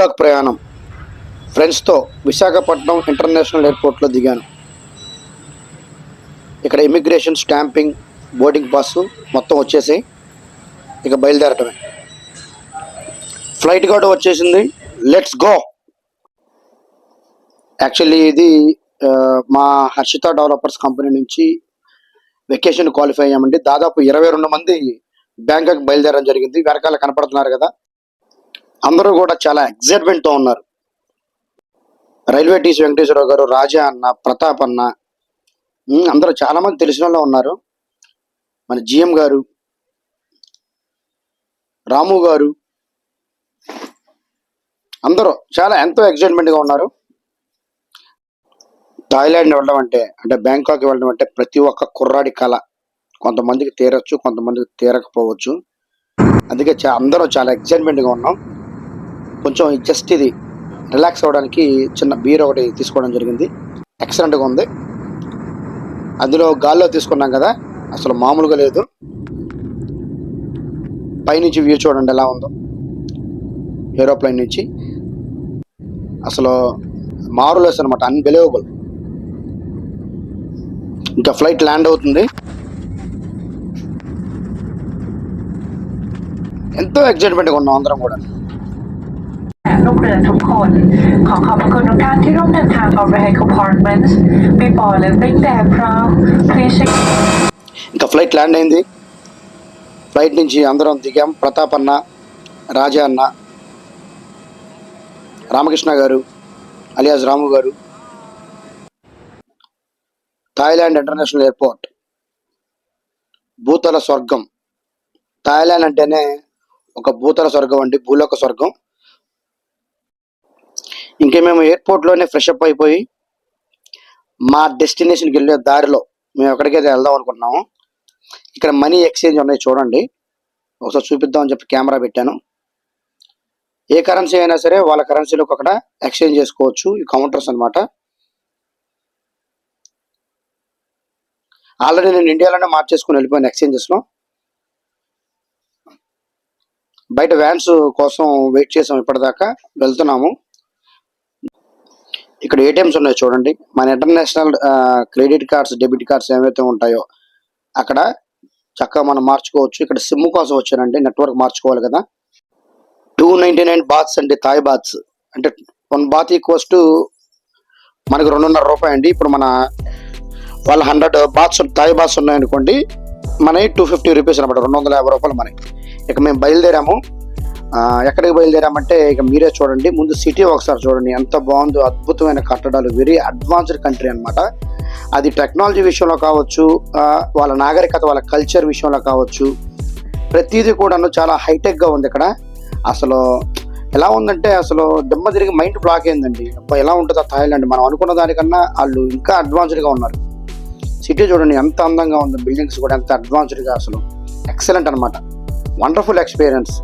Bangkok ప్రయాణం ఫ్రెండ్స్తో Visakhapatnam international ఎయిర్పోర్ట్లో దిగాను. ఇక్కడ ఇమిగ్రేషన్, స్టాంపింగ్, బోర్డింగ్ పాస్ మొత్తం వచ్చేసి ఇక బయలుదేరటమే. ఫ్లైట్ కూడా వచ్చేసింది. Let's go. యాక్చువల్లీ ఇది మా హర్షిత డెవలపర్స్ కంపెనీ నుంచి వెకేషన్ క్వాలిఫై అయ్యామండి. దాదాపు 22 మంది బ్యాంకాక్ బయలుదేరడం జరిగింది. వెనకాల కనపడుతున్నారు కదా, అందరూ కూడా చాలా ఎక్సైట్మెంట్తో ఉన్నారు. రైల్వే టీసీ వెంకటేశ్వరరావు గారు, రాజా అన్న, ప్రతాప్ అన్న, అందరూ చాలా మంది తెలిసిన వాళ్ళు ఉన్నారు. మన జిఎం గారు, రాము గారు, అందరూ చాలా ఎంతో ఎక్సైట్మెంట్గా ఉన్నారు. థాయిలాండ్ వెళ్ళడం అంటే బ్యాంకాక్ వెళ్ళడం అంటే ప్రతి ఒక్క కుర్రాడి కళ. కొంతమందికి తీరచ్చు, కొంతమందికి తీరకపోవచ్చు. అందుకే అందరూ చాలా ఎక్సైట్మెంట్గా ఉన్నాం. కొంచెం జస్ట్ ఇది రిలాక్స్ అవ్వడానికి చిన్న బీర్ ఒకటి తీసుకోవడం జరిగింది. ఎక్సలెంట్గా ఉంది. అందులో గాల్లో తీసుకున్నాం కదా, అసలు మామూలుగా లేదు. పైనుంచి వ్యూ చూడండి ఎలా ఉందో, ఏరోప్లేన్ నుంచి. అసలు మారులేస్ అనమాట, అన్బిలీవబుల్. ఇంకా ఫ్లైట్ ల్యాండ్ అవుతుంది. ఎంతో ఎక్సైట్మెంట్గా ఉన్నాం అందరం కూడా. ลูกเรือทุกคนขอขอบคุณทุกท่านที่ร่วมเดินทาง Overhead Compartments before leaving the aircraft. Please check. ఇంకా ఫ్లైట్ ల్యాండ్ అయింది. ఫ్లైట్ నుంచి అందరం దిగాం. ప్రతాప్ అన్న, రాజా అన్న, రామకృష్ణ గారు అలియాస్ రాము గారు. థాయిలాండ్ ఇంటర్నేషనల్ ఎయిర్పోర్ట్ భూతల స్వర్గం. థాయిలాండ్ అంటేనే ఒక భూతల స్వర్గం అండి, భూలోక స్వర్గం. ఇంకే మేము ఎయిర్పోర్ట్లోనే ఫ్రెష్ అప్ అయిపోయి మా డెస్టినేషన్కి వెళ్ళే దారిలో మేము ఎక్కడికైతే వెళ్దాం అనుకుంటున్నాము, ఇక్కడ మనీ ఎక్స్చేంజ్ ఉన్నాయి చూడండి. ఒకసారి చూపిద్దామని చెప్పి కెమెరా పెట్టాను. ఏ కరెన్సీ అయినా సరే వాళ్ళ కరెన్సీలోకి అక్కడ ఎక్స్చేంజ్ చేసుకోవచ్చు. ఈ కౌంటర్స్ అనమాట. ఆల్రెడీ నేను ఇండియాలోనే మార్చేసుకుని వెళ్ళిపోయాను ఎక్స్చేంజెస్లో. బయట వ్యాన్స్ కోసం వెయిట్ చేసాం, ఇప్పటిదాకా వెళ్తున్నాము. ఇక్కడ ఏటీఎంస్ ఉన్నాయి చూడండి. మన international credit cards, debit cards ఏవైతే ఉంటాయో అక్కడ చక్కగా మనం మార్చుకోవచ్చు. ఇక్కడ సిమ్ కోసం వచ్చానండి, నెట్వర్క్ మార్చుకోవాలి కదా. 299 బాత్స్ అండి, థాయ్ బాత్స్. అంటే 1 బాత్ ఈక్వల్స్ టు మనకు 2.5 రూపాయలు అండి. ఇప్పుడు మన వాళ్ళ 100 బాత్స్ థాయ్ బాత్స్ ఉన్నాయనుకోండి, మన 250 రూపీస్ అనమాట, 250 రూపాయలు మనకి. ఇక మేము బయలుదేరాము. ఎక్కడికి బయలుదేరామంటే ఇక మీరే చూడండి. ముందు సిటీ ఒకసారి చూడండి, ఎంత బాగుందో. అద్భుతమైన కట్టడాలు, వెరీ అడ్వాన్స్డ్ కంట్రీ అనమాట. అది టెక్నాలజీ విషయంలో కావచ్చు, వాళ్ళ నాగరికత, వాళ్ళ కల్చర్ విషయంలో కావచ్చు, ప్రతిదీ కూడాను చాలా హైటెక్గా ఉంది ఇక్కడ. అసలు ఎలా ఉందంటే అసలు దెమ్మ తిరిగి మైండ్ బ్లాక్ అయిందండి. ఎలా ఉంటుందో థాయిలాండ్, మనం అనుకున్న దానికన్నా వాళ్ళు ఇంకా అడ్వాన్స్డ్గా ఉన్నారు. సిటీ చూడండి ఎంత అందంగా ఉంది, బిల్డింగ్స్ కూడా ఎంత అడ్వాన్స్డ్గా, అసలు ఎక్సలెంట్ అనమాట. Wonderful experience.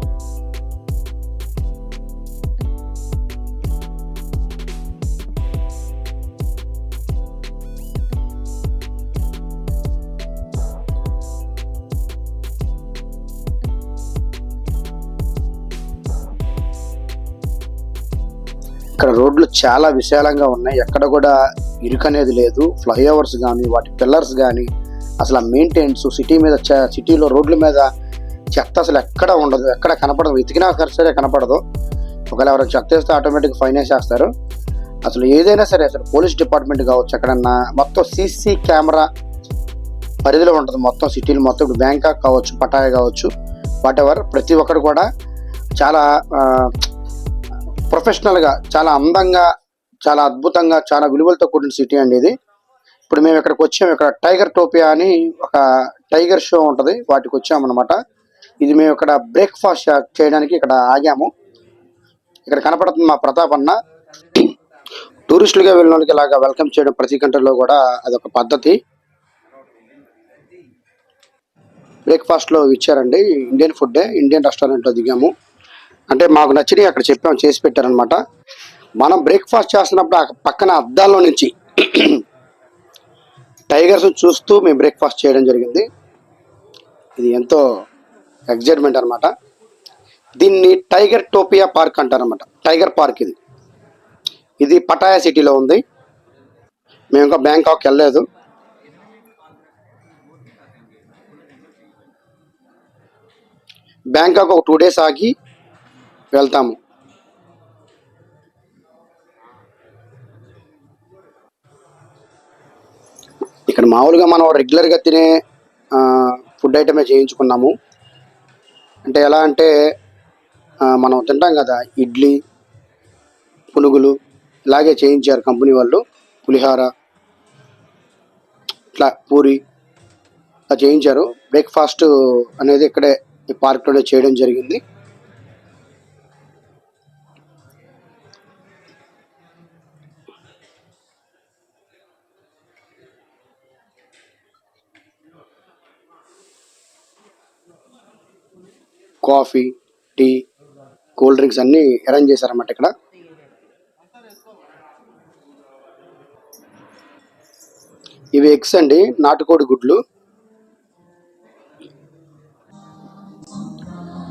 ఇక్కడ రోడ్లు చాలా విశాలంగా ఉన్నాయి, ఎక్కడ కూడా ఇరుకు అనేది లేదు. ఫ్లైఓవర్స్ కానీ, వాటి పిల్లర్స్ కానీ, అసలు ఆ మెయింటెనెన్స్, సిటీలో రోడ్ల మీద చెత్త అసలు ఎక్కడ ఉండదు, ఎక్కడ కనపడదు. వెతికినా సరే కనపడదు. ఒకవేళ ఎవరైనా చెత్త వేస్తే ఆటోమేటిక్ ఫైన్ వేసేస్తారు. అసలు ఏదైనా సరే, అసలు పోలీస్ డిపార్ట్మెంట్ కావచ్చు, ఎక్కడన్నా మొత్తం సీసీ కెమెరా పరిధిలో ఉంటుంది మొత్తం సిటీలు మొత్తం. ఇప్పుడు బ్యాంకాక్ కావచ్చు, పటాయా కావచ్చు, వాట్ ఎవర్, ప్రతి ఒక్కరు కూడా చాలా ప్రొఫెషనల్గా, చాలా అందంగా, చాలా అద్భుతంగా, చాలా విలువలతో కూడిన సిటీ అండి ఇది. ఇప్పుడు మేము ఇక్కడికి వచ్చాము. ఇక్కడ టైగర్ టోపియా అని ఒక టైగర్ షో ఉంటుంది, వాటికి వచ్చామన్నమాట. ఇది మేము ఇక్కడ బ్రేక్ఫాస్ట్ చేయడానికి ఇక్కడ ఆగాము. ఇక్కడ కనపడుతుంది మా ప్రతాప్ అన్న. టూరిస్టులుగా వెళ్ళిన వాళ్ళకి ఇలాగా వెల్కమ్ చేయడం ప్రతి కంట్రీలో కూడా అదొక పద్ధతి. బ్రేక్ఫాస్ట్లో ఇచ్చారండి, ఇండియన్ ఫుడ్డే. ఇండియన్ రెస్టారెంట్లో దిగాము. అంటే మాకు నచ్చినవి అక్కడ చెప్పాము, చేసి పెట్టారనమాట. మనం బ్రేక్ఫాస్ట్ చేస్తున్నప్పుడు ఆ పక్కన అద్దాల్లో నుంచి టైగర్స్ చూస్తూ మేము బ్రేక్ఫాస్ట్ చేయడం జరిగింది. ఇది ఎంతో ఎగ్జైట్మెంట్ అనమాట. దీన్ని టైగర్ టోపియా పార్క్ అంటారన్నమాట. టైగర్ పార్క్ ఇది. ఇది పటాయా సిటీలో ఉంది. మేము ఇంకా బ్యాంకాక్ వెళ్ళలేదు. బ్యాంకాక్ ఒక 2 days ఆగి వెళ్తాము. ఇక్కడ మామూలుగా మనం రెగ్యులర్గా తినే ఫుడ్ ఐటమే చేయించుకున్నాము. అంటే ఎలా అంటే మనం తింటాం కదా, ఇడ్లీ, పునుగులు ఇలాగే చేయించారు కంపెనీ వాళ్ళు. పులిహార, ఇట్లా పూరి అలా చేయించారు. బ్రేక్ఫాస్ట్ అనేది ఇక్కడే ఈ పార్క్లోనే చేయడం జరిగింది. కాఫీ, టీ, కూల్ డ్రింక్స్ అన్నీ అరేంజ్ చేశారన్నమాట ఇక్కడ. ఇవి ఎగ్స్ అండి, నాటుకోడి గుడ్లు.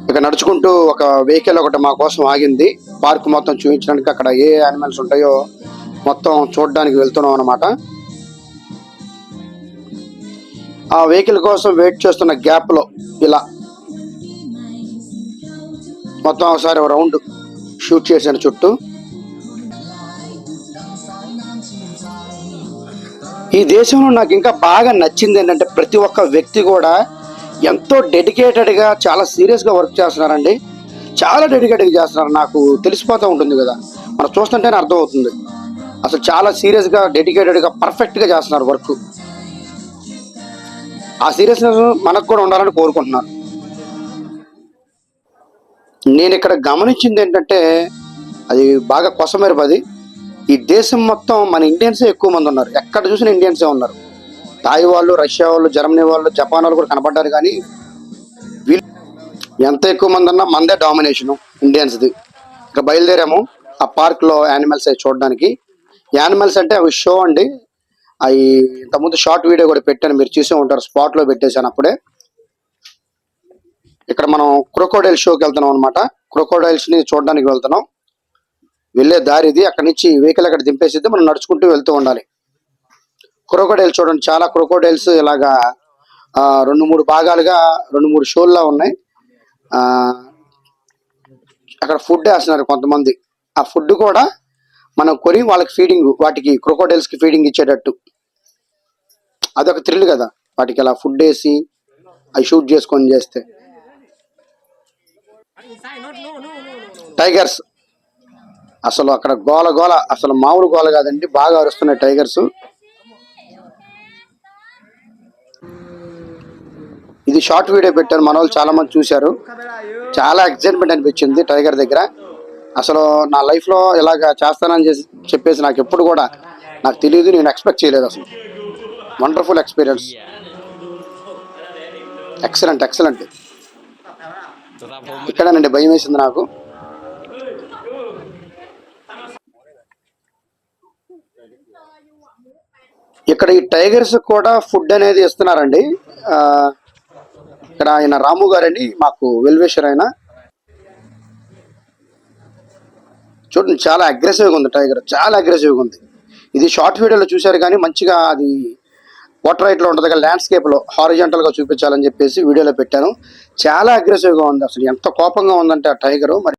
ఇక నడుచుకుంటూ ఒక వెహికల్ ఒకటి మా కోసం ఆగింది. పార్క్ మొత్తం చూపించడానికి, అక్కడ ఏ యానిమల్స్ ఉంటాయో మొత్తం చూడడానికి వెళ్తున్నాం అన్నమాట. ఆ వెహికల్ కోసం వెయిట్ చేస్తున్న గ్యాప్లో ఇలా మొత్తం ఒకసారి రౌండ్ షూట్ చేశాను చుట్టూ. ఈ దేశంలో నాకు ఇంకా బాగా నచ్చింది ఏంటంటే ప్రతి ఒక్క వ్యక్తి కూడా ఎంతో డెడికేటెడ్గా, చాలా సీరియస్గా వర్క్ చేస్తున్నారండి. చాలా డెడికేటెడ్గా చేస్తున్నారు. నాకు తెలిసిపోతూ ఉంటుంది కదా, మనం చూస్తుంటేనే అర్థమవుతుంది. అసలు చాలా సీరియస్గా, డెడికేటెడ్గా, పర్ఫెక్ట్గా చేస్తున్నారు వర్క్. ఆ సీరియస్నెస్ మనకు కూడా ఉండాలని కోరుకుంటున్నాను. నేను ఇక్కడ గమనించింది ఏంటంటే అది బాగా కొసమెరుపది. ఈ దేశం మొత్తం మన ఇండియన్సే ఎక్కువ మంది ఉన్నారు. ఎక్కడ చూసినా ఇండియన్సే ఉన్నారు. థాయ్ వాళ్ళు, రష్యా వాళ్ళు, జర్మనీ వాళ్ళు, జపాన్ వాళ్ళు కూడా కనపడ్డారు. కానీ వీళ్ళు ఎంత ఎక్కువ మంది ఉన్నా మనదే డామినేషను ఇండియన్స్ది. ఇక బయలుదేరాము ఆ పార్క్లో యానిమల్స్ అవి చూడడానికి. యానిమల్స్ అంటే అవి షో అండి. అవి ఇంతకుముందు షార్ట్ వీడియో కూడా పెట్టాను, మీరు చూసే ఉంటారు. స్పాట్లో పెట్టేశాను అప్పుడే. ఇక్కడ మనం క్రొకోడైల్ షోకి వెళ్తున్నాం అనమాట. క్రొకోడైల్స్ని చూడడానికి వెళ్తున్నాం. వెళ్ళే దారి ఇది. అక్కడి నుంచి వెహికల్ అక్కడ దింపేసిద్ది, మనం నడుచుకుంటూ వెళ్తూ ఉండాలి. క్రొకోడైల్స్ చూడండి, చాలా క్రొకోడైల్స్ ఇలాగా 2-3 భాగాలుగా 2-3 షోల్లా ఉన్నాయి. అక్కడ ఫుడ్ వేస్తున్నారు కొంతమంది. ఆ ఫుడ్ కూడా మనం కొని వాళ్ళకి ఫీడింగ్, వాటికి క్రొకోడైల్స్కి ఫీడింగ్ ఇచ్చేటట్టు. అదొక థ్రిల్ కదా, వాటికి అలా ఫుడ్ వేసి అవి షూట్ చేసుకొని చేస్తే. టైగర్స్ అసలు అక్కడ గోల గోల, అసలు మామూలు గోల కాదండి, బాగా అరుస్తున్నాయి టైగర్స్. ఇది షార్ట్ వీడియో పెట్టారు, మన వాళ్ళు చాలా మంది చూశారు. చాలా ఎక్సైట్మెంట్ అనిపించింది టైగర్ దగ్గర. అసలు నా లైఫ్లో ఇలాగ చేస్తానని చెప్పేసి నాకు ఎప్పుడు కూడా నాకు తెలియదు, నేను ఎక్స్పెక్ట్ చేయలేదు అసలు. Wonderful experience, excellent excellent. ఇక్కడేనండి భయం వేసింది నాకు. ఇక్కడ ఈ టైగర్స్ కూడా ఫుడ్ అనేది ఇస్తున్నారండి. ఇక్కడ ఆయన రాము గారండి, మాకు వెల్విషర్ ఆయన. చూడండి చాలా అగ్రెసివ్గా ఉంది టైగర్, చాలా అగ్రెసివ్గా ఉంది. ఇది షార్ట్ వీడియోలో చూశారు కానీ మంచిగా అది వాటర్ రైట్లో ఉంటుంది కదా, ల్యాండ్స్కేప్లో హారిజాంటల్గా చూపించాలని చెప్పేసి వీడియోలో పెట్టాను. చాలా అగ్రెసివ్గా ఉంది, అసలు ఎంత కోపంగా ఉందంటే ఆ టైగరు. మరి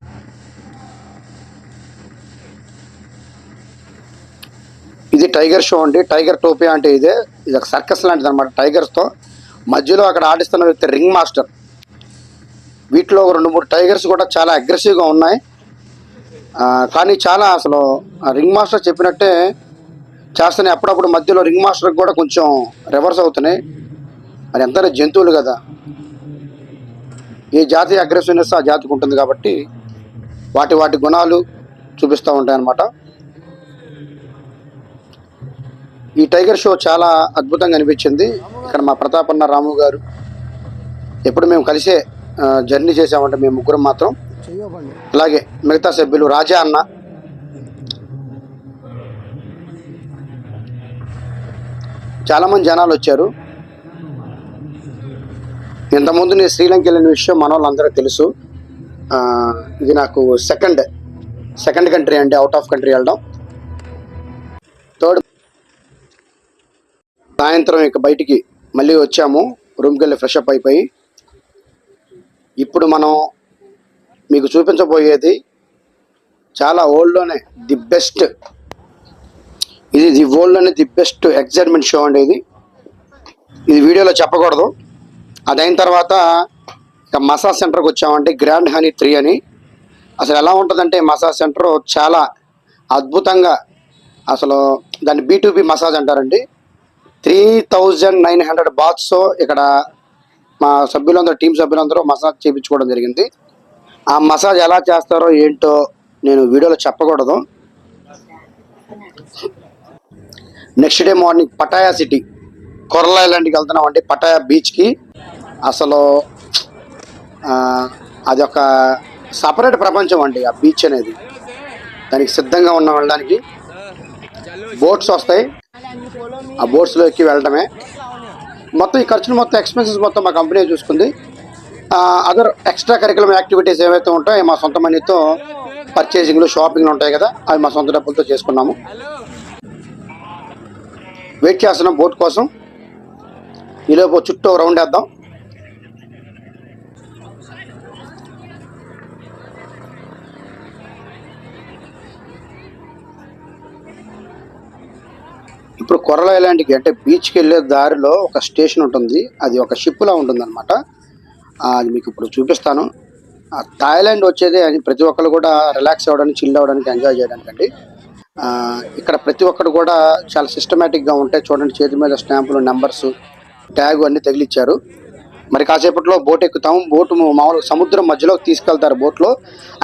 ఇది టైగర్ షో అండి, టైగర్ టోపియా అంటే ఇది ఒక సర్కస్ లాంటిది అనమాట టైగర్స్తో. మధ్యలో అక్కడ ఆడిస్తున్న వ్యక్తి రింగ్ మాస్టర్. వీటిలో 2-3 టైగర్స్ కూడా చాలా అగ్రెసివ్గా ఉన్నాయి. కానీ చాలా అసలు రింగ్ మాస్టర్ చెప్పినట్టే చేస్తున్నాయి. అప్పుడప్పుడు మధ్యలో రింగ్ మాస్టర్కి కూడా కొంచెం రివర్స్ అవుతున్నాయి. మరి ఎంత జంతువులు కదా, ఏ జాతి అగ్రెసివ్నెస్ ఆ జాతికి ఉంటుంది కాబట్టి వాటి వాటి గుణాలు చూపిస్తూ ఉంటాయి అన్నమాట. ఈ టైగర్ షో చాలా అద్భుతంగా అనిపించింది. ఇక్కడ మా ప్రతాపన్న, రాము గారు ఎప్పుడు మేము కలిసే జర్నీ చేసామంటే మేము ముగ్గురం మాత్రం. అలాగే మిగతా సభ్యులు రాజా అన్న, చాలామంది జనాలు వచ్చారు. ఇంతకుముందు నేను శ్రీలంక వెళ్ళిన విషయం మన వాళ్ళందరూ తెలుసు. ఇది నాకు సెకండ్ కంట్రీ అండి, అవుట్ ఆఫ్ కంట్రీ వెళ్ళడం. థర్డ్, సాయంత్రం ఇక బయటికి మళ్ళీ వచ్చాము, రూమ్కి వెళ్ళి ఫ్రెష్ అప్ అయిపోయి. ఇప్పుడు మనం మీకు చూపించబోయేది చాలా ఓల్డ్లోనే ది బెస్ట్, ఇది ది వరల్డ్లోనే ది బెస్ట్ ఎగ్జైట్మెంట్ షో అండి. ఇది వీడియోలో చెప్పకూడదు. అదైన తర్వాత ఇక మసాజ్ సెంటర్కి వచ్చామండి, గ్రాండ్ హనీ 3 అని. అసలు ఎలా ఉంటుందంటే మసాజ్ సెంటర్ చాలా అద్భుతంగా, అసలు దాన్ని B2B మసాజ్ అంటారండి. 3900 బాత్స్ ఇక్కడ మా సభ్యులందరూ, టీం సభ్యులందరూ మసాజ్ చేయించుకోవడం జరిగింది. ఆ మసాజ్ ఎలా చేస్తారో ఏంటో నేను వీడియోలో చెప్పకూడదు. Next day morning Pattaya city, coral ఐలాండ్కి వెళ్తున్నాం అండి, పటాయా బీచ్కి. అసలు అది ఒక సపరేట్ ప్రపంచం అండి ఆ బీచ్ అనేది. దానికి సిద్ధంగా ఉన్న వెళ్ళడానికి బోట్స్ వస్తాయి, ఆ బోట్స్లో ఎక్కి వెళ్ళడమే. మొత్తం ఈ ఖర్చులు మొత్తం ఎక్స్పెన్సెస్ మొత్తం మా కంపెనీ చూసుకుంది. అదర్ ఎక్స్ట్రా కరికులం యాక్టివిటీస్ ఏవైతే ఉంటాయో మా సొంత మనీతో, పర్చేసింగ్లు, షాపింగ్లు ఉంటాయి కదా, అవి మా సొంత డబ్బులతో చేసుకున్నాము. వెయిట్ చేస్తున్నాం బోట్ కోసం. ఈలోపు చుట్టూ రౌండ్ వేద్దాం. ఇప్పుడు కొరల ఐలాండ్కి అంటే బీచ్కి వెళ్ళే దారిలో ఒక స్టేషన్ ఉంటుంది, అది ఒక షిప్లా ఉంటుంది అనమాట. అది మీకు ఇప్పుడు చూపిస్తాను. థాయిలాండ్ వచ్చేది అది ప్రతి ఒక్కరు కూడా రిలాక్స్ అవ్వడానికి, చిల్ అవ్వడానికి, ఎంజాయ్ చేయడానికి అండి. ఇక్కడ ప్రతి ఒక్కరు కూడా చాలా సిస్టమేటిక్గా ఉంటాయి. చూడండి, చేతి మీద స్టాంపులు, నెంబర్స్, ట్యాగ్ అన్నీ తగిలిచ్చారు. మరి కాసేపట్లో బోట్ ఎక్కుతాం. బోటు మామూలుగా సముద్రం మధ్యలోకి తీసుకెళ్తారు బోట్లో.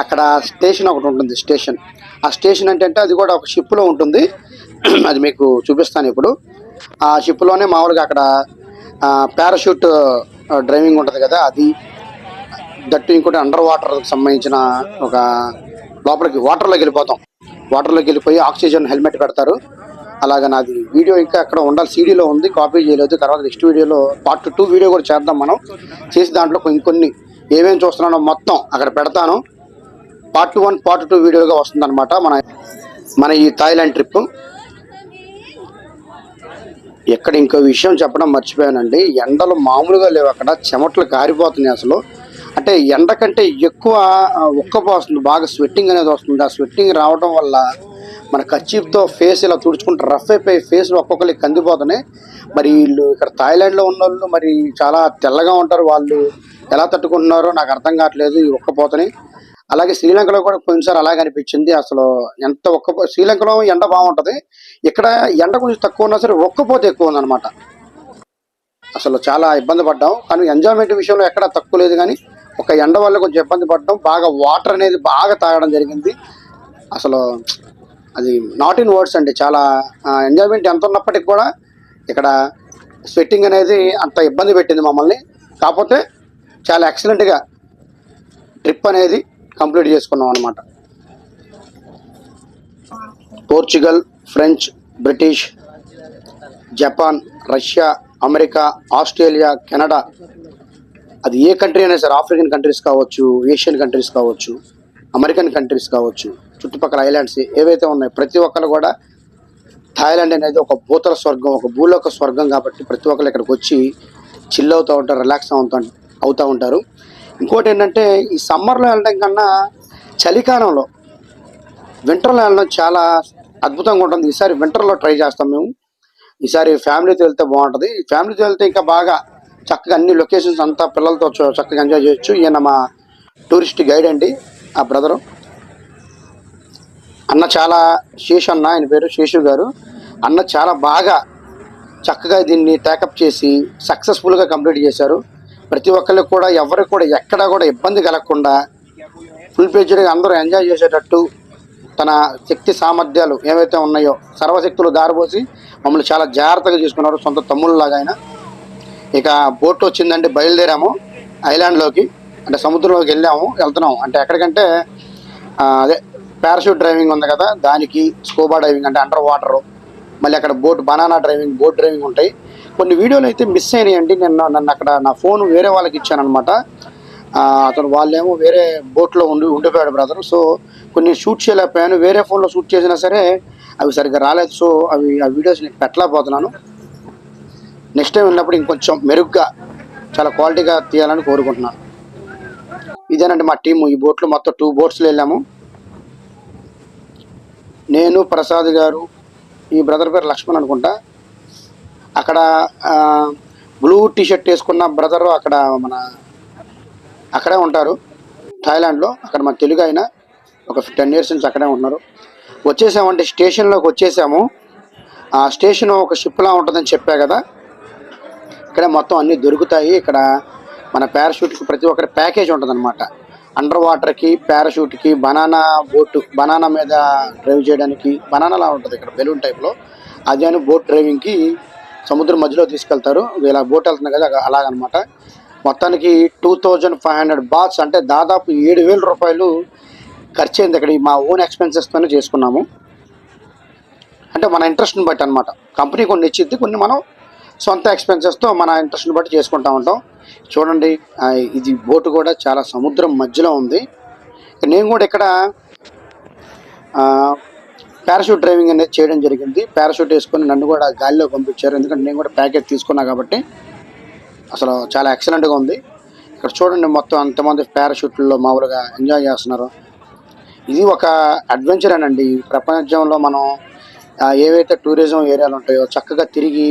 అక్కడ స్టేషన్ ఒకటి ఉంటుంది, స్టేషన్. ఆ స్టేషన్ అంటే అది కూడా ఒక షిప్లో ఉంటుంది. అది మీకు చూపిస్తాను ఇప్పుడు. ఆ షిప్లోనే మామూలుగా అక్కడ పారాషూట్ డ్రైవింగ్ ఉంటుంది కదా, అది దట్టు. ఇంకోటి అండర్ వాటర్కి సంబంధించిన ఒక లోపలికి వాటర్లోకి వెళ్ళిపోతాం. వాటర్లోకి వెళ్ళిపోయి ఆక్సిజన్ హెల్మెట్ పెడతారు. అలాగా నాది వీడియో ఇంకా అక్కడ ఉండాలి, సీడీలో ఉంది, కాపీ చేయలేదు. తర్వాత నెక్స్ట్ వీడియోలో పార్ట్ 2 వీడియో కూడా చేద్దాం మనం. చేసి దాంట్లో ఇంకొన్ని ఏమేమి చూస్తున్నానో మొత్తం అక్కడ పెడతాను. పార్ట్ 1, పార్ట్ 2 వీడియోగా వస్తుందన్నమాట మన ఈ థాయిలాండ్ ట్రిప్. ఎక్కడ ఇంకో విషయం చెప్పడం మర్చిపోయానండి, ఎండలు మామూలుగా లేవు అక్కడ, చెమటలు కారిపోతున్నాయి అసలు. అంటే ఎండ కంటే ఎక్కువ ఉక్కపోస్తుంది, బాగా స్వెట్టింగ్ అనేది వస్తుంది. ఆ స్వెట్టింగ్ రావడం వల్ల మన కర్చీఫ్తో ఫేస్ ఇలా తుడుచుకుంటే రఫ్ అయిపోయి ఫేస్ ఒక్కొక్కరికి కందిపోతున్నాయి. మరి వీళ్ళు ఇక్కడ థాయిలాండ్లో ఉన్న వాళ్ళు మరి చాలా తెల్లగా ఉంటారు, వాళ్ళు ఎలా తట్టుకుంటున్నారో నాకు అర్థం కావట్లేదు ఈ ఉక్కపోతని. అలాగే శ్రీలంకలో కూడా కొన్నిసార్లు అలాగే అనిపించింది. అసలు ఎంత శ్రీలంకలో ఎండ బాగుంటుంది, ఇక్కడ ఎండ కొంచెం తక్కువ ఉన్నా సరే ఉక్కపోతే ఎక్కువ ఉందన్నమాట. అసలు చాలా ఇబ్బంది పడ్డాం. కానీ ఎంజాయ్మెంట్ విషయంలో ఎక్కడ తక్కువ లేదు, కానీ ఒక ఎండ వల్ల కొంచెం ఇబ్బంది పడ్డాం. బాగా వాటర్ అనేది బాగా తాగడం జరిగింది. అసలు అది నాట్ ఇన్ వర్డ్స్ అండి. చాలా ఎంజాయ్మెంట్ ఎంత ఉన్నప్పటికీ కూడా ఇక్కడ స్వెట్టింగ్ అనేది అంత ఇబ్బంది పెట్టింది మమ్మల్ని. కాకపోతే చాలా ఎక్సలెంట్గా ట్రిప్ అనేది కంప్లీట్ చేసుకున్నాం అనమాట. Portugal, French, British, Japan, Russia, America, Australia, Canada, అది ఏ కంట్రీ అయినా సరే, ఆఫ్రికన్ కంట్రీస్ కావచ్చు, ఏషియన్ కంట్రీస్ కావచ్చు, అమెరికన్ కంట్రీస్ కావచ్చు, చుట్టుపక్కల ఐలాండ్స్ ఏవైతే ఉన్నాయో ప్రతి ఒక్కరు కూడా థాయిలాండ్ అనేది ఒక భూతల స్వర్గం, ఒక భూలోక స్వర్గం. కాబట్టి ప్రతి ఒక్కరు ఇక్కడికి వచ్చి చిల్ అవుతూ ఉంటారు, రిలాక్స్ అవుతూ ఉంటారు. ఇంకోటి ఏంటంటే ఈ సమ్మర్లో వెళ్ళడం కన్నా చలికాలంలో, వింటర్లో వెళ్ళడం చాలా అద్భుతంగా ఉంటుంది. ఈసారి వింటర్లో ట్రై చేస్తాం మేము. ఈసారి ఫ్యామిలీతో వెళ్తే బాగుంటుంది. ఫ్యామిలీతో వెళ్తే ఇంకా బాగా చక్కగా అన్ని లొకేషన్స్ అంతా పిల్లలతో చక్కగా ఎంజాయ్ చేయొచ్చు. ఈయన మా టూరిస్ట్ గైడ్ అండి, ఆ బ్రదరు అన్న. చాలా శేషు అన్న, ఆయన పేరు శేషు గారు. అన్న చాలా బాగా చక్కగా దీన్ని టేకప్ చేసి సక్సెస్ఫుల్గా కంప్లీట్ చేశారు. ప్రతి ఒక్కరికి కూడా ఎవరికి కూడా ఎక్కడా కూడా ఇబ్బంది కలగకుండా ఫుల్ ఫ్లెడ్జ్డ్గా అందరూ ఎంజాయ్ చేసేటట్టు తన శక్తి సామర్థ్యాలు ఏవైతే ఉన్నాయో సర్వశక్తులు దారిపోసి మమ్మల్ని చాలా జాగ్రత్తగా చూసుకున్నారు, సొంత తమ్ముళ్ళలాగా ఆయన. ఇక బోట్ వచ్చిందండి, బయలుదేరాము ఐలాండ్లోకి, అంటే సముద్రంలోకి వెళ్తున్నాము. అంటే ఎక్కడికంటే అదే పారాషూట్ డ్రైవింగ్ ఉంది కదా, దానికి స్కూబా డైవింగ్ అంటే అండర్ వాటర్, మళ్ళీ అక్కడ బోట్ డ్రైవింగ్ ఉంటాయి. కొన్ని వీడియోలు అయితే మిస్ అయినాయండి. నన్ను అక్కడ నా ఫోన్ వేరే వాళ్ళకి ఇచ్చానమాట. అతను వాళ్ళేమో వేరే బోట్లో ఉండిపోయాడు బ్రదర్. సో కొన్ని షూట్ చేయలేకపోయాను, వేరే ఫోన్లో షూట్ చేసినా సరే అవి సరిగ్గా రాలేదు. సో ఆ వీడియోస్ నేను పెట్టలేకపోతున్నాను. నెక్స్ట్ టైం వెళ్ళినప్పుడు ఇంకొంచెం మెరుగ్గా చాలా క్వాలిటీగా తీయాలని కోరుకుంటున్నాను. ఇదేనండి మా టీము. ఈ బోట్లో మొత్తం 2 బోట్స్లో వెళ్ళాము. నేను, ప్రసాద్ గారు, ఈ బ్రదర్ పేరు లక్ష్మణ్ అనుకుంటా. అక్కడ బ్లూ టీషర్ట్ వేసుకున్న బ్రదర్ అక్కడే ఉంటారు థాయిలాండ్లో. అక్కడ మన తెలుగు ఆయన ఒక 10 years నుంచి అక్కడే ఉంటున్నారు. వచ్చేసామంటే స్టేషన్లోకి వచ్చేసాము. ఆ స్టేషన్ ఒక షిప్లా ఉంటుందని చెప్పా కదా. ఇక్కడ మొత్తం అన్నీ దొరుకుతాయి. ఇక్కడ మన పారాషూట్కి ప్రతి ఒక్కరి ప్యాకేజ్ ఉంటుంది అనమాట. అండర్ వాటర్కి, పారాషూట్కి, బనానా మీద డ్రైవ్ చేయడానికి, బనానాలా ఉంటుంది ఇక్కడ బెలూన్ టైప్లో, అది అని బోట్ డ్రైవింగ్కి సముద్రం మధ్యలో తీసుకెళ్తారు. ఇలా బోట్ వెళ్తుంది కదా అలాగనమాట. మొత్తానికి 2500 బాత్స్ అంటే దాదాపు 7,000 రూపాయలు ఖర్చు అయింది. ఇక్కడ మా ఓన్ ఎక్స్పెన్సెస్తోనే చేసుకున్నాము. అంటే మన ఇంట్రెస్ట్ని బట్టి అనమాట. కంపెనీ కొన్ని ఇచ్చిద్ది, కొన్ని మనం సొంత ఎక్స్పెన్సెస్తో మన ఇంట్రెస్ట్ని బట్టి చేసుకుంటూ ఉంటాం. చూడండి, ఇది బోటు కూడా చాలా సముద్రం మధ్యలో ఉంది. నేను కూడా ఇక్కడ పారాషూట్ డ్రైవింగ్ అనేది చేయడం జరిగింది. పారాషూట్ వేసుకొని నన్ను కూడా గాలిలో పంపించారు, ఎందుకంటే నేను కూడా ప్యాకేజ్ తీసుకున్నా కాబట్టి. అసలు చాలా ఎక్సలెంట్గా ఉంది. ఇక్కడ చూడండి, మొత్తం అంతమంది పారాషూట్లో మామూలుగా ఎంజాయ్ చేస్తున్నారు. ఇది ఒక అడ్వెంచర్ అనండి. ప్రపంచంలో మనం ఏవైతే టూరిజం ఏరియాలు ఉంటాయో చక్కగా తిరిగి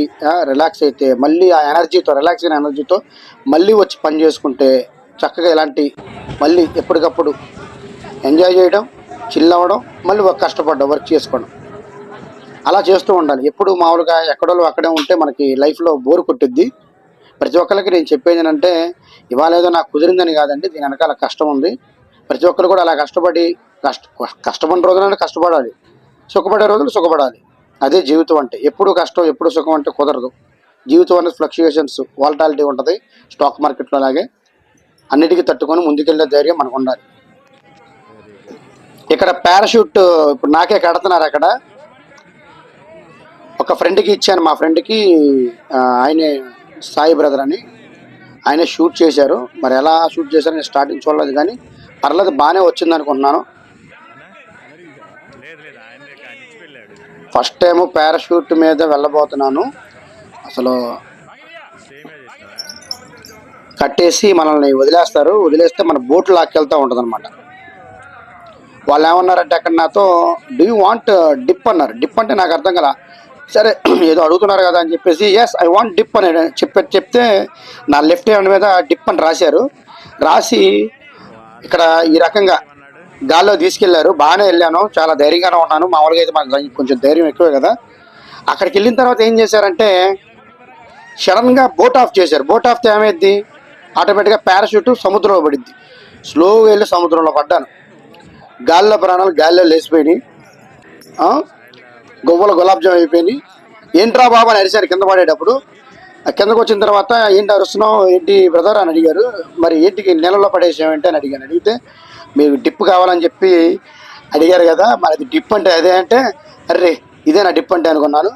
రిలాక్స్ అయితే మళ్ళీ ఆ ఎనర్జీతో, రిలాక్స్ అయిన ఎనర్జీతో మళ్ళీ వచ్చి పని చేసుకుంటే చక్కగా ఇలాంటి మళ్ళీ ఎప్పటికప్పుడు ఎంజాయ్ చేయడం, చిల్ అవ్వడం, మళ్ళీ కష్టపడడం, వర్క్ చేసుకోవడం, అలా చేస్తూ ఉండాలి. ఎప్పుడు మామూలుగా ఎక్కడో అక్కడే ఉంటే మనకి లైఫ్లో బోర్ కొట్టిద్ది. ప్రతి ఒక్కరికి నేను చెప్పేది ఏంటంటే, ఇవాళ ఏదో నాకు కుదిరిందని కాదండి, దీని వెనకాల కష్టం ఉంది. ప్రతి ఒక్కరు కూడా అలా కష్టపడిన రోజులైనా కష్టపడాలి, సుఖపడే రోజులు సుఖపడాలి. అదే జీవితం అంటే. ఎప్పుడు కష్టం ఎప్పుడు సుఖం అంటే కుదరదు. జీవితం అనేది ఫ్లక్చుయేషన్స్, వాలటాలిటీ ఉంటుంది. స్టాక్ మార్కెట్లో అలాగే అన్నిటికీ తట్టుకొని ముందుకెళ్ళే ధైర్యం మనకు ఉండాలి. ఇక్కడ పారాషూట్ ఇప్పుడు నాకే కడుతున్నారు. అక్కడ ఒక ఫ్రెండ్కి ఇచ్చాను, మా ఫ్రెండ్కి. ఆయనే సాయి బ్రదర్ అని, ఆయన షూట్ చేశారు. మరి ఎలా షూట్ చేశారు నేను స్టార్టింగ్ చూడలేదు, కానీ పర్లేదు, బాగానే వచ్చింది అనుకుంటున్నాను. ఫస్ట్ టైము పారాషూట్ మీద వెళ్ళబోతున్నాను. అసలు కట్టేసి మనల్ని వదిలేస్తే మన బోట్ లాక్కెళ్తూ ఉంటుంది అనమాట. వాళ్ళు ఏమన్నారంటే అక్కడ నాతో, డూ యూ వాంట్ డిప్ అన్నారు. డిప్ అంటే నాకు అర్థం కదా. సరే ఏదో అడుగుతున్నారు కదా అని చెప్పేసి, ఎస్ ఐ వాంట్ డిప్ అని చెప్తే నా లెఫ్ట్ హ్యాండ్ మీద డిప్ అని రాసి ఇక్కడ ఈ రకంగా గాల్లో తీసుకెళ్లారు. బాగానే వెళ్ళాను, చాలా ధైర్యంగానే ఉన్నాను. మామూలుగా అయితే మాకు కొంచెం ధైర్యం ఎక్కువే కదా. అక్కడికి వెళ్ళిన తర్వాత ఏం చేశారంటే, సడన్గా బోట్ ఆఫ్ చేశారు. బోట్ ఆఫ్తో ఏమైద్ది, ఆటోమేటిక్గా పారాషూట్ సముద్రంలో పడిద్ది. స్లోగా వెళ్ళి సముద్రంలో పడ్డాను. గాల్లో ప్రాణాలు గాల్లో లేచిపోయినాయి. గువ్వలు గులాబ్ జామ్ అయిపోయినాయి. ఏంట్రా బాబా అని అరిశారు కింద పడేటప్పుడు. కిందకు వచ్చిన తర్వాత, ఏంటి అరుస్తున్నావు ఏంటి బ్రదర్ అని అడిగారు. మరి ఏంటికి నీళ్ళలో పడేసామేంటి అని అడిగితే, మీకు డిప్ కావాలని చెప్పి అడిగారు కదా, మరి అది డిప్ అంటే అదే అంటే, అర్రే ఇదే నా డిప్ అంటే అనుకున్నాను.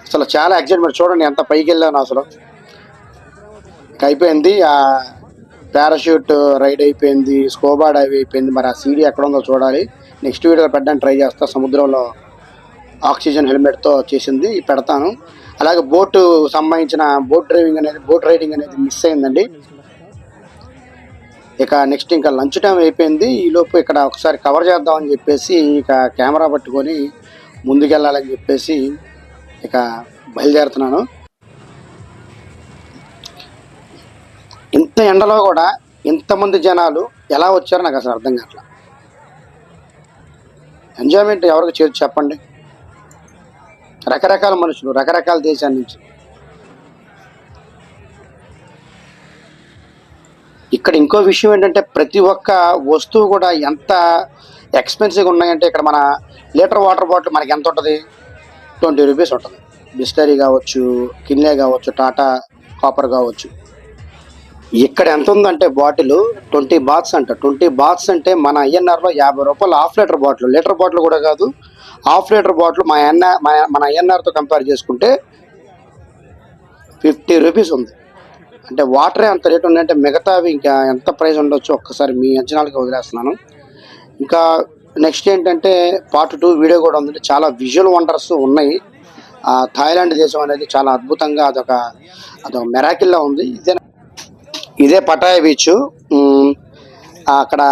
అసలు చాలా ఎక్సైట్మెంట్. చూడండి ఎంత పైకి వెళ్ళాను అసలు. అయిపోయింది, ఆ పారాషూట్ రైడ్ అయిపోయింది, స్కోబా డైవ్ అయిపోయింది. మరి ఆ సీడీ ఎక్కడ ఉందో చూడాలి. నెక్స్ట్ వీడియోలో పెట్టడానికి ట్రై చేస్తా. సముద్రంలో ఆక్సిజన్ హెల్మెట్తో చేసింది పెడతాను. అలాగే బోటు సంబంధించిన బోట్ రైడింగ్ అనేది మిస్ అయిందండి. ఇక నెక్స్ట్ ఇంకా లంచ్ టైం అయిపోయింది. ఈలోపు ఇక్కడ ఒకసారి కవర్ చేద్దామని చెప్పేసి ఇక కెమెరా పట్టుకొని ముందుకెళ్ళాలని చెప్పేసి ఇక బయలుదేరుతున్నాను. ఇంత ఎండలో కూడా ఇంతమంది జనాలు ఎలా వచ్చారో నాకు అసలు అర్థం కావట్లా. ఎంజాయ్మెంట్ ఎవరికి చేసి చెప్పండి. రకరకాల మనుషులు, రకరకాల దేశాల నుంచి. ఇక్కడ ఇంకో విషయం ఏంటంటే, ప్రతి ఒక్క వస్తువు కూడా ఎంత ఎక్స్పెన్సివ్గా ఉన్నాయంటే, ఇక్కడ మన లీటర్ వాటర్ బాటిల్ మనకి ఎంత ఉంటుంది, 20 రూపీస్ ఉంటుంది. బిస్లరీ కావచ్చు, కిన్లే కావచ్చు, టాటా కాపర్ కావచ్చు. ఇక్కడ ఎంత ఉందంటే బాటిల్ 20 బాత్స్ అంట. 20 బాత్స్ అంటే మన ఐఎన్ఆర్లో 50 రూపాయలు half litre bottle. Litre bottle కూడా కాదు, హాఫ్ లీటర్ బాటిల్ మన ఐఎన్ఆర్తో కంపేర్ చేసుకుంటే 50 రూపీస్ ఉంది. అంటే వాటరే అంత రేట్ ఉందంటే మిగతావి ఇంకా ఎంత ప్రైస్ ఉండొచ్చు ఒక్కసారి మీ అంచనాలకి వదిలేస్తున్నాను. ఇంకా నెక్స్ట్ ఏంటంటే పార్ట్ 2 వీడియో కూడా ఉంది. చాలా విజువల్ వండర్స్ ఉన్నాయి. థాయిలాండ్ దేశం అనేది చాలా అద్భుతంగా అదొక మెరాకిల్లా ఉంది. ఇదే పటాయా బీచ్. అక్కడ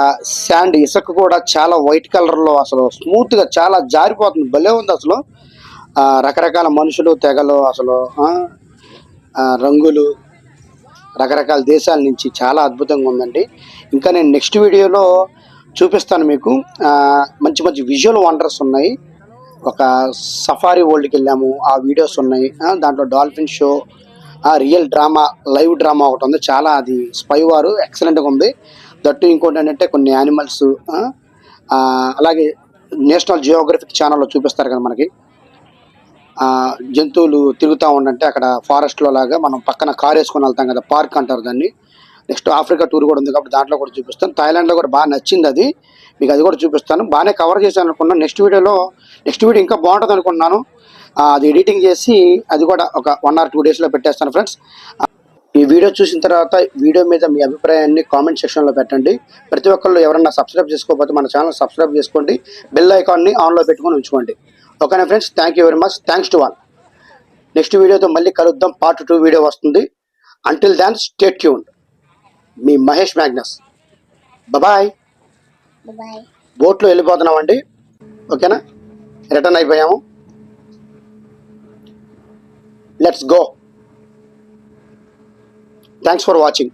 శాండ్ ఇసుక కూడా చాలా వైట్ కలర్లో అసలు స్మూత్గా చాలా జారిపోతుంది, భలే ఉంది అసలు. రకరకాల మనుషులు, తెగలు, అసలు రంగులు, రకరకాల దేశాల నుంచి చాలా అద్భుతంగా ఉందండి. ఇంకా నేను నెక్స్ట్ వీడియోలో చూపిస్తాను మీకు. మంచి మంచి విజువల్ వండర్స్ ఉన్నాయి. ఒక సఫారీ వరల్డ్కి వెళ్ళాము, ఆ వీడియోస్ ఉన్నాయి. దాంట్లో dolphin show, real drama, live drama ఒకటి ఉంది, చాలా అది స్పై వారు ఎక్సలెంట్గా ఉంది. దట్టు ఇంకోటి ఏంటంటే కొన్ని యానిమల్స్, అలాగే నేషనల్ జియోగ్రఫిక్ ఛానల్లో చూపిస్తారు కదా మనకి జంతువులు తిరుగుతూ ఉండంటే అక్కడ ఫారెస్ట్లో లాగా మనం పక్కన కార్ వేసుకొని వెళ్తాం కదా, పార్క్ అంటారు దాన్ని. నెక్స్ట్ ఆఫ్రికా టూర్ కూడా ఉంది కాబట్టి దాంట్లో కూడా చూపిస్తాను. థాయిలాండ్లో కూడా బాగా నచ్చింది అది, మీకు అది కూడా చూపిస్తాను. బాగానే కవర్ చేశాను అనుకున్నాను. నెక్స్ట్ వీడియో ఇంకా బాగుంటుంది అనుకున్నాను. అది ఎడిటింగ్ చేసి అది కూడా ఒక 1 or 2 డేస్లో పెట్టేస్తాను ఫ్రెండ్స్. ఈ వీడియో చూసిన తర్వాత వీడియో మీద మీ అభిప్రాయాన్ని కామెంట్ సెక్షన్లో పెట్టండి. ప్రతి ఒక్కళ్ళు ఎవరన్నా సబ్స్క్రైబ్ చేసుకోకపోతే మన ఛానల్ సబ్స్క్రైబ్ చేసుకోండి, బెల్ ఐకాన్ని ఆన్లో పెట్టుకొని ఉంచుకోండి. ఓకేనా friends, thank you very much, thanks to all. Next వీడియోతో మళ్ళీ కలుద్దాం, పార్ట్ 2 వీడియో వస్తుంది. Until then stay tuned. మీ మహేష్ మ్యాగ్నస్. బాయ్. బోట్లో వెళ్ళిపోతున్నామండి, ఓకేనా? రిటర్న్ అయిపోయాము. Let's go. Thanks for watching.